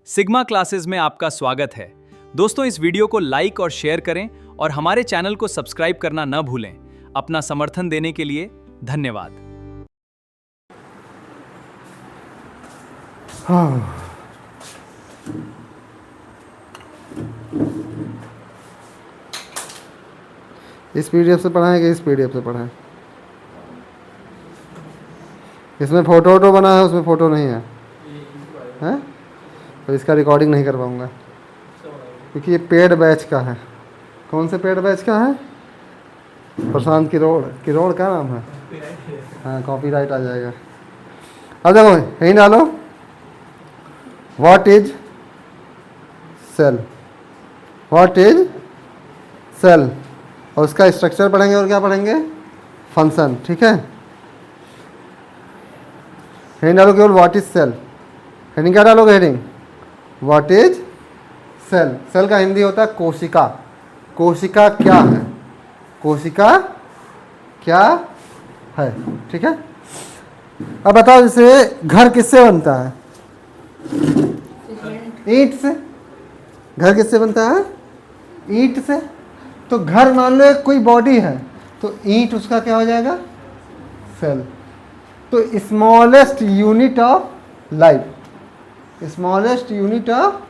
Sigma classes में आपका स्वागत है। दोस्तों, इस वीडियो को लाइक और शेयर करें और हमारे चैनल को सब्सक्राइब करना न भूलें। अपना समर्थन देने के लिए धन्यवाद। इस पीडीएफ से पढ़ाएं कि इस पीडीएफ से पढ़ाएं? इसमें फ़ोटो बना है, उसमें फ़ोटो नहीं है, हैं? तो इसका रिकॉर्डिंग नहीं कर पाऊँगा क्योंकि ये पेड बैच का है। कौन से पेड बैच का है? प्रशांत किरोड़ का नाम है। हाँ, कॉपीराइट आ जाएगा। अब देखो यहीं डालो, what is cell, what is cell, और उसका स्ट्रक्चर पढ़ेंगे और क्या पढ़ेंगे? फंक्शन। ठीक है, हेडिंग डालो केवल व्हाट इज सेल। हेडिंग क्या डालोगे? Heading what is cell. Cell का हिंदी होता है कोशिका। कोशिका क्या है? कोशिका क्या है? ठीक है, अब बताओ, जैसे घर किससे बनता है? ईंट से। घर किससे बनता है? ईंट से। तो घर मान लो एक कोई बॉडी है, तो ईंट उसका क्या हो जाएगा? सेल। तो smallest unit of life, smallest unit of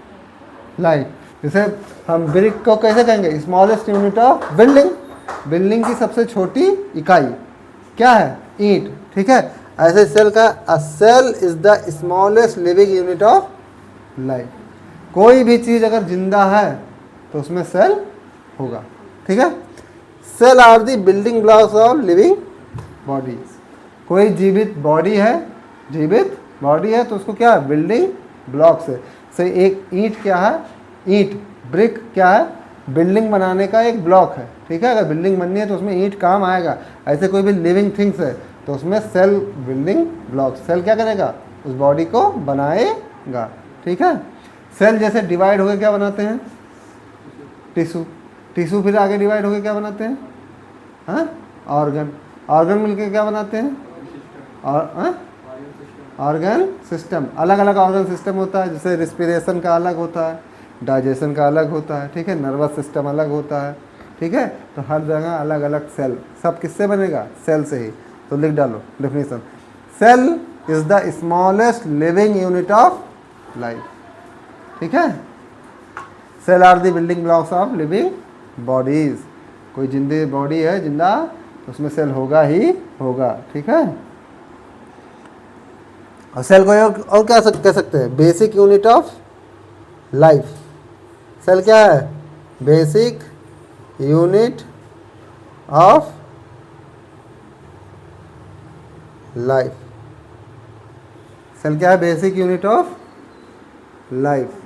life. जैसे हम ब्रिक को कैसे कहेंगे? Smallest unit of building. Building की सबसे छोटी इकाई क्या है? ईंट। ठीक है, ऐसे सेल का a cell is the smallest living unit of life. कोई भी चीज़ अगर जिंदा है तो उसमें सेल होगा। ठीक है, cell are the building blocks of living bodies. कोई जीवित बॉडी है, जीवित बॉडी है तो उसको क्या है? बिल्डिंग ब्लॉक्स है। से एक ईंट क्या है? ईंट, ब्रिक क्या है? बिल्डिंग बनाने का एक ब्लॉक है। ठीक है, अगर बिल्डिंग बननी है तो उसमें ईंट काम आएगा। ऐसे कोई भी लिविंग थिंग्स है तो उसमें सेल, बिल्डिंग ब्लॉक, सेल क्या करेगा? उस बॉडी को बनाएगा। ठीक है, सेल जैसे डिवाइड होकर क्या बनाते हैं? टिश्यू। टिश्यू फिर आगे डिवाइड होकर क्या बनाते हैं? हाँ, ऑर्गन। ऑर्गन मिलकर क्या बनाते हैं? और ऑर्गन सिस्टम। अलग अलग ऑर्गन सिस्टम होता है, जैसे रिस्पिरेशन का अलग होता है, डाइजेशन का अलग होता है। ठीक है, नर्वस सिस्टम अलग होता है। ठीक है, तो हर जगह अलग अलग सेल। सब किससे बनेगा? सेल से ही। तो लिख डालो definition, cell is the smallest living unit of life. ठीक है, cell are the building blocks of living bodies. कोई जिंदा बॉडी है, जिंदा, तो उसमें सेल होगा ही होगा। ठीक है, और सेल को और क्या कह सकते हैं? Basic unit of life. Cell क्या है? Basic unit of life. Cell क्या है? Basic unit of life.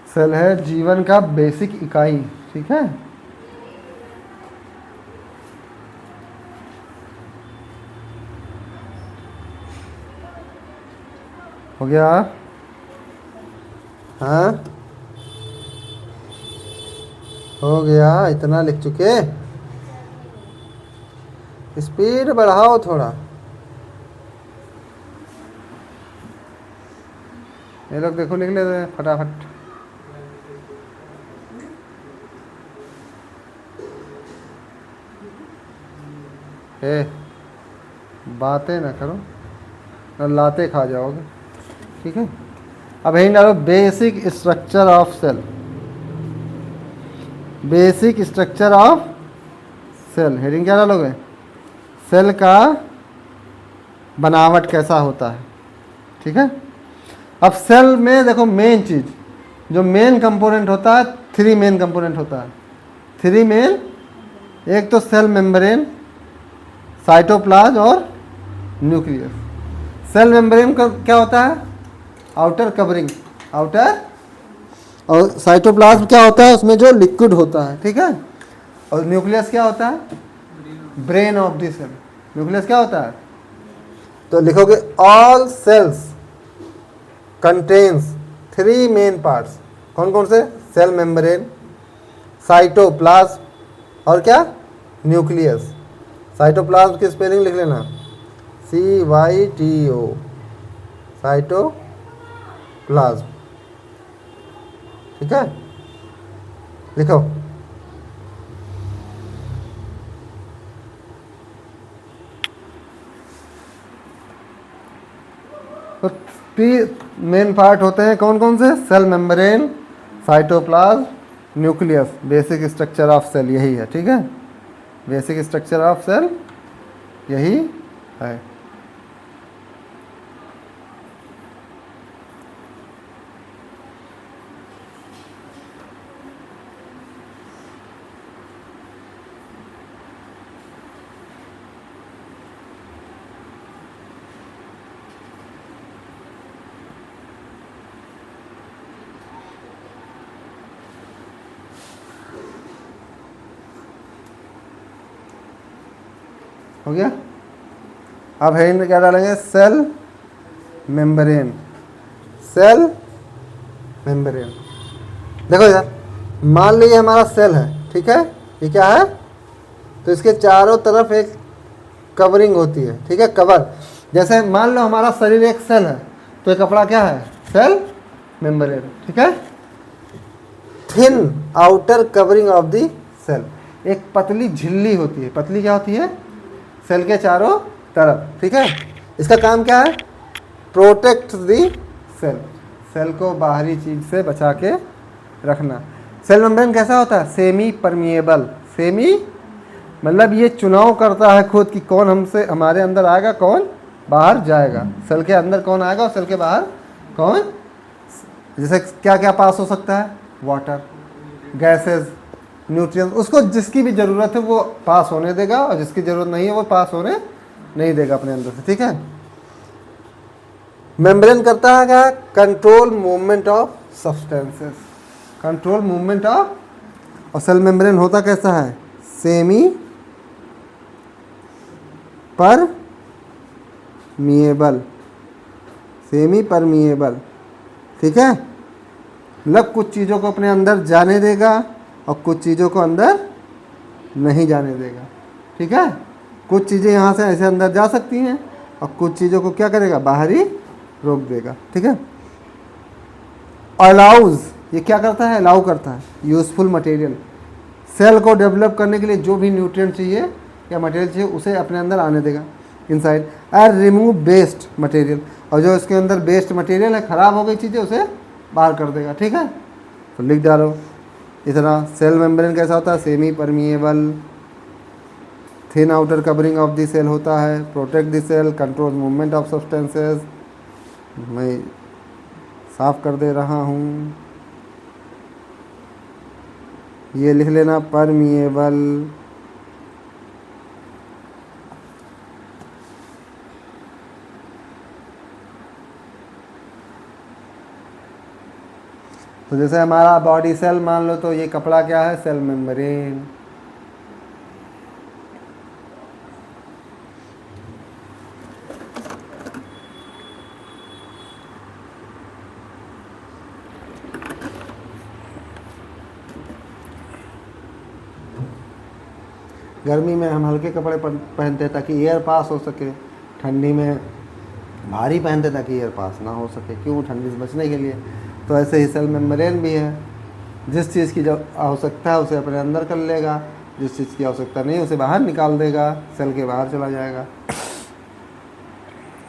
Cell है जीवन का बेसिक इकाई। ठीक है, हो गया? हाँ, हो गया। इतना लिख चुके? स्पीड बढ़ाओ थोड़ा। ये लोग देखो लिख लेते हैं फटाफट। बातें ना करो, न लाते खा जाओगे। ठीक है, अब यही डालो basic structure of cell. Basic structure of cell. Heading क्या डालोगे? सेल का बनावट कैसा होता है। ठीक है, अब सेल में देखो मेन चीज, जो मेन कंपोनेंट होता है, 3 मेन कंपोनेंट होता है। 3 मेन, एक तो सेल मेम्ब्रेन, साइटोप्लाज्म और न्यूक्लियस। सेल मेम्ब्रेन का क्या होता है? आउटर कवरिंग, आउटर, और साइटोप्लाज्म क्या होता है? उसमें जो लिक्विड होता है, ठीक है। और न्यूक्लियस क्या होता है? Brain of the cell. Nucleus क्या होता है? तो लिखोगे all cells contains 3 main parts. कौन कौन से? सेल मेम्ब्रेन, साइटोप्लाज्म और क्या? न्यूक्लियस। साइटोप्लाज्म की स्पेलिंग लिख लेना, CYTO, साइटोप्लाज्म, ठीक है। लिखो। तो 3 मेन पार्ट होते हैं, कौन कौन से? Cell membrane, cytoplasm, nucleus. Basic structure of cell यही है, ठीक है। बेसिक स्ट्रक्चर ऑफ सेल यही है। हो गया। अब हेडिंग में क्या डालेंगे? Cell membrane, cell membrane. देखो यार, मान लीजिए हमारा सेल है, ठीक है। ये क्या है? तो इसके चारों तरफ एक कवरिंग होती है, ठीक है, कवर। जैसे मान लो हमारा शरीर एक सेल है, तो ये कपड़ा क्या है? सेल मेम्ब्रेन, ठीक है। Thin outer covering of the cell, एक पतली झिल्ली होती है। पतली क्या होती है? सेल के चारों तरफ, ठीक है। इसका काम क्या है? प्रोटेक्ट द सेल, सेल को बाहरी चीज से बचा के रखना। सेल मेम्ब्रेन कैसा होता है? Semi permeable. सेमी मतलब ये चुनाव करता है खुद कि कौन हमसे हमारे अंदर आएगा, कौन बाहर जाएगा। सेल के अंदर कौन आएगा और सेल के बाहर कौन। जैसे क्या क्या पास हो सकता है? Water, gases, nutrients. उसको जिसकी भी ज़रूरत है वो पास होने देगा, और जिसकी ज़रूरत नहीं है वो पास होने नहीं देगा अपने अंदर से, ठीक है। मेम्ब्रेन करता है क्या? Control movement of substances, control movement of. और सेल मेम्ब्रेन होता कैसा है? सेमी परमिएबल, सेमी परमिएबल, ठीक है। मतलब कुछ चीज़ों को अपने अंदर जाने देगा और कुछ चीज़ों को अंदर नहीं जाने देगा, ठीक है। कुछ चीज़ें यहाँ से ऐसे अंदर जा सकती हैं और कुछ चीज़ों को क्या करेगा? बाहर ही रोक देगा, ठीक है। अलाउज, ये क्या करता है? अलाउ करता है यूजफुल मटेरियल। सेल को डेवलप करने के लिए जो भी न्यूट्रिएंट चाहिए या मटेरियल चाहिए उसे अपने अंदर आने देगा inside. And remove best material, और जो इसके अंदर बेस्ट मटेरियल है, ख़राब हो गई चीज़ें, उसे बाहर कर देगा, ठीक है। तो लिख डालो इतना। सेल मेम्ब्रेन कैसा होता है? Semi permeable, thin outer covering of the cell होता है, protect the cell, control movement of substances. मैं साफ कर दे रहा हूँ, ये लिख लेना, परमिएबल। तो जैसे हमारा बॉडी सेल मान लो, तो ये कपड़ा क्या है? Cell membrane. गर्मी में हम हल्के कपड़े पहनते हैं ताकि एयर पास हो सके, ठंडी में भारी पहनते ताकि एयर पास ना हो सके, क्यों? ठंडी से बचने के लिए। तो ऐसे ही सेल मेम्ब्रेन भी है, जिस चीज़ की जब आवश्यकता है उसे अपने अंदर कर लेगा, जिस चीज़ की आवश्यकता नहीं उसे बाहर निकाल देगा, सेल के बाहर चला जाएगा।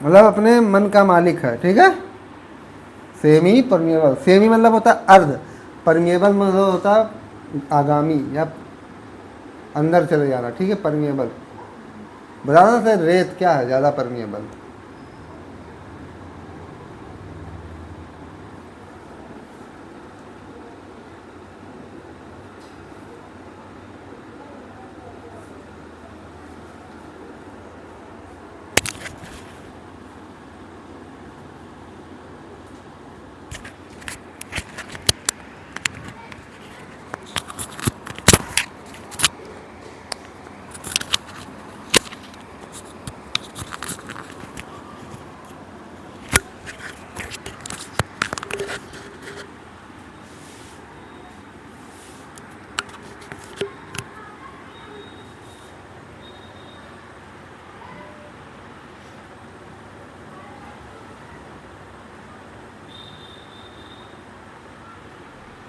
मतलब अपने मन का मालिक है, ठीक है। सेमी परमिएबल, सेमी मतलब होता है अर्ध, परमिएबल मतलब होता है आगामी या अंदर चले जाना, ठीक है। परमिएबल ज़्यादा से रेत क्या है? ज़्यादा परमिएबल।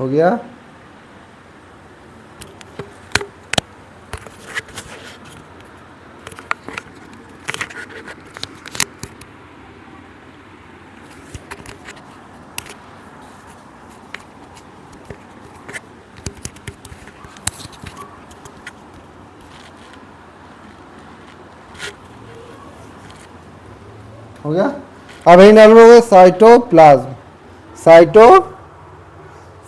हो गया। हो गया। अब यही डालोगे साइटोप्लाज्म।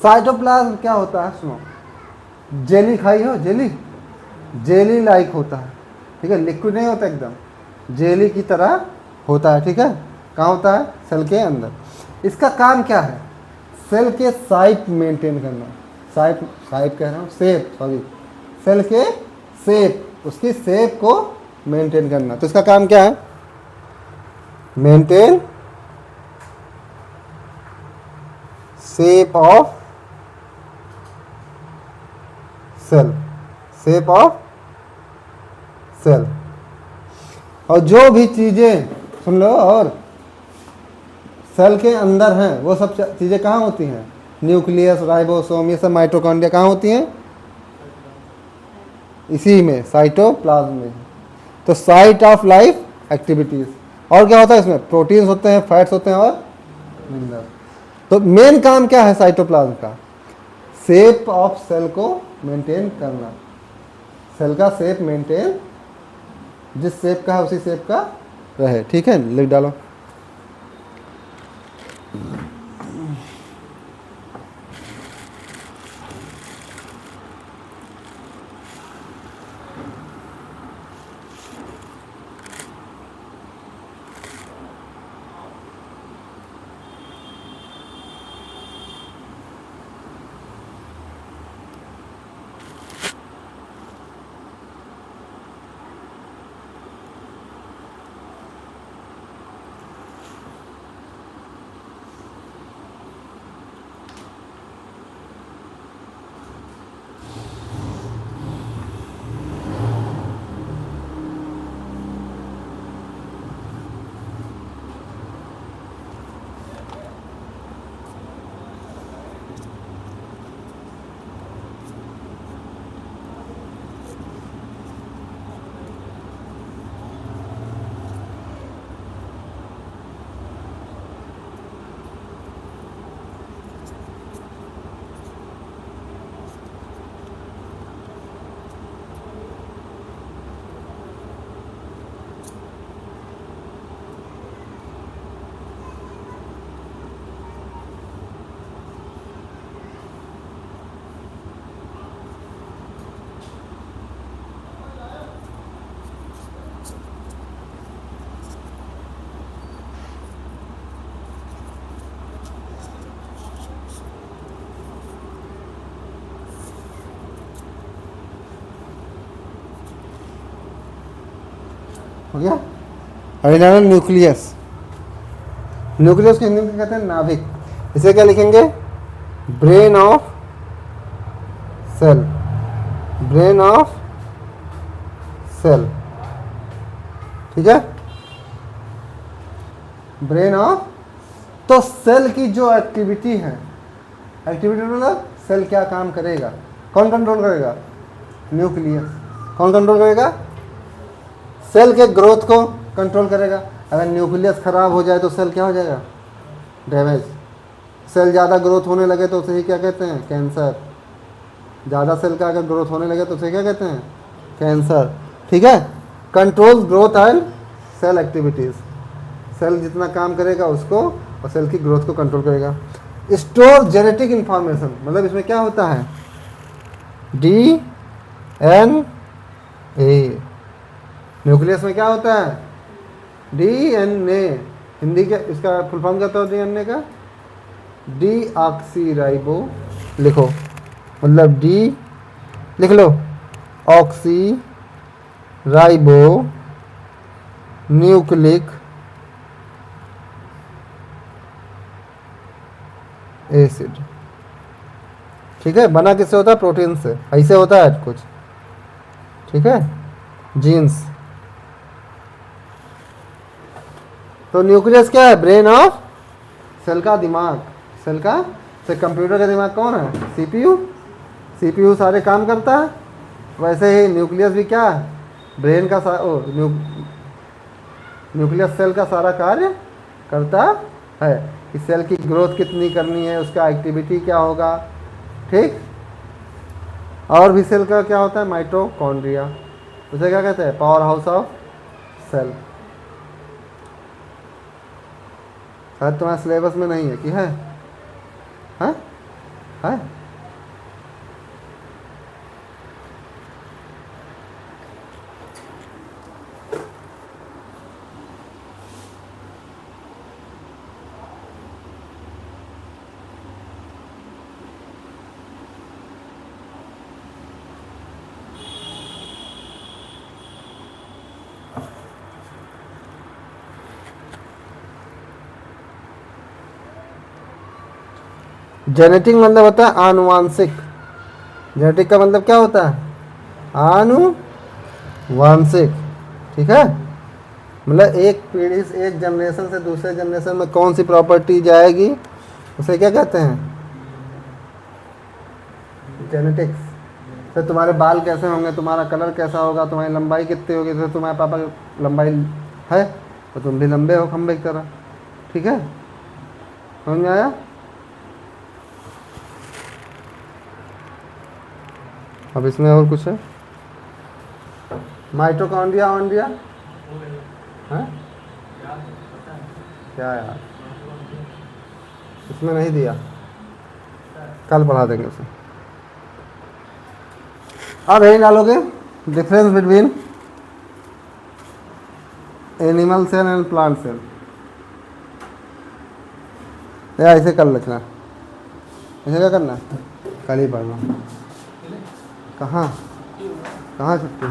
साइटोप्लाज्म क्या होता है, सुनो, जेली खाई हो, जेली लाइक होता है, ठीक है, लिक्विड नहीं होता, एकदम जेली की तरह होता है, ठीक है। कहाँ होता है? सेल के अंदर। इसका काम क्या है? सेल के साइट मेंटेन करना, साइट कह रहा हूँ, सेल के शेप, उसकी शेप को मेंटेन करना। तो इसका काम क्या है? Maintain shape of cell. और जो भी चीजें, सुन लो, और सेल के अंदर हैं वो सब चीजें कहाँ होती हैं? न्यूक्लियस, राइबोसोम, ये सब माइटोकॉन्ड्रिया कहाँ होती हैं? इसी में, साइटोप्लाज्म में। तो साइट ऑफ लाइफ एक्टिविटीज। और क्या होता है इसमें? प्रोटीन्स होते हैं, फैट्स होते हैं और मिनरल्स। तो मेन काम क्या है साइटोप्लाज्म का? शेप ऑफ सेल को मेंटेन करना। सेल का शेप मेंटेन, जिस शेप का है उसी शेप का रहे, ठीक है। लिख डालो। हो गया। अभिनंदन। न्यूक्लियस को हिंदी में कहते हैं नाभिक। इसे क्या लिखेंगे? ब्रेन ऑफ सेल, ठीक है, ब्रेन ऑफ। तो सेल की जो एक्टिविटी है, मतलब सेल क्या काम करेगा, कौन कंट्रोल करेगा? न्यूक्लियस। कौन कंट्रोल करेगा? सेल के ग्रोथ को कंट्रोल करेगा। अगर न्यूक्लियस खराब हो जाए तो सेल क्या हो जाएगा? डैमेज। सेल ज़्यादा ग्रोथ होने लगे तो उसे ही क्या कहते हैं? कैंसर। ज़्यादा सेल का अगर ग्रोथ होने लगे तो उसे क्या कहते हैं? कैंसर, ठीक है। Control growth and cell activities. Cell जितना काम करेगा उसको, और सेल की ग्रोथ को कंट्रोल करेगा। स्टोर जेनेटिक इंफॉर्मेशन, मतलब इसमें क्या होता है? DNA। न्यूक्लियस में क्या होता है? DNA। हिंदी क्या इसका फुल फॉर्म क्या होता है DNA का? डीऑक्सीराइबो लिखो, मतलब डी लिख लो, ऑक्सी राइबो न्यूक्लिक एसिड, ठीक है। बना किससे होता है? प्रोटीन से। ऐसे होता है कुछ, ठीक है, जीन्स। तो न्यूक्लियस क्या है? ब्रेन ऑफ सेल का दिमाग, सेल का तो कंप्यूटर का दिमाग कौन है? सीपीयू। सीपीयू सारे काम करता है। वैसे ही न्यूक्लियस भी क्या है? ब्रेन का न्यूक्लियस सेल का सारा कार्य करता है कि सेल की ग्रोथ कितनी करनी है, उसका एक्टिविटी क्या होगा, ठीक। और भी सेल का क्या होता है? माइटोकॉन्ड्रिया। उसे क्या कहते हैं? Power house of cell. शायद तुम्हारे सिलेबस में नहीं है कि है? हाँ है। जेनेटिक मतलब होता है आनुवांशिक। जेनेटिक का मतलब क्या होता है? आनुवांशिक, ठीक है। मतलब एक पीढ़ी से, एक जनरेशन से दूसरे जनरेशन में कौन सी प्रॉपर्टी जाएगी, उसे क्या कहते हैं? जेनेटिक्स। तो तुम्हारे बाल कैसे होंगे, तुम्हारा कलर कैसा होगा, तुम्हारी लंबाई कितनी होगी, तो तुम्हारे पापा की लंबाई है तो तुम भी लंबे हो खंबे की तरह, ठीक है। समझ में आया? अब इसमें और कुछ है? माइटोकॉन्ड्रिया ऑन्ड्रिया है क्या यार? इसमें नहीं दिया, कल पढ़ा देंगे उसे। अब यही डालोगे difference between animal cell and plant cell, या ऐसे कर लिखना। ऐसे क्या करना? कल ही पढ़ना। कहाँ छुट्टी?